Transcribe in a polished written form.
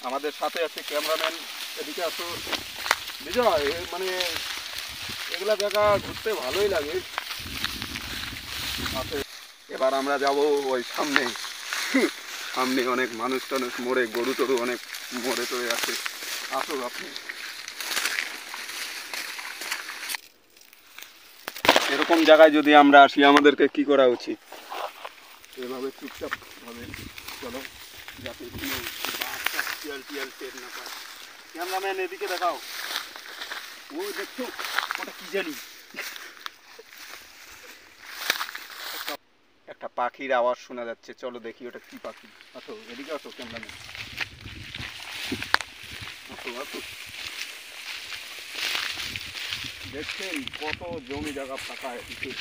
আমাদের সাথে আছে ক্যামেরাম্যান। এদিকে আসো বিজয়। মানে এগুলা জায়গা ঘুরতে ভালোই লাগে। এবার আমরা যাব ওই সামনে। সামনে অনেক মানুষ টানুষ মরে, গরু টরু অনেক মরে টরে আছে। আসো আপনি। এরকম জায়গায় যদি আমরা আসি আমাদেরকে কি করা উচিত? এভাবে চুপচাপ ভাবে চলো, যাতে কোনো টিয়াল টিয়াল টের না পায়। ক্যামেরাম্যান এদিকে দেখাও। ও দেখছো ওটা কি জানি, একটা পাখির আওয়াজ শোনা যাচ্ছে। চলো দেখি ওটা কি পাখি। আসো এদিকে আসো ক্যামেরাম্যান, আসো আসো। দেখছেন কত জমি জায়গা ফাঁকা এদিকে।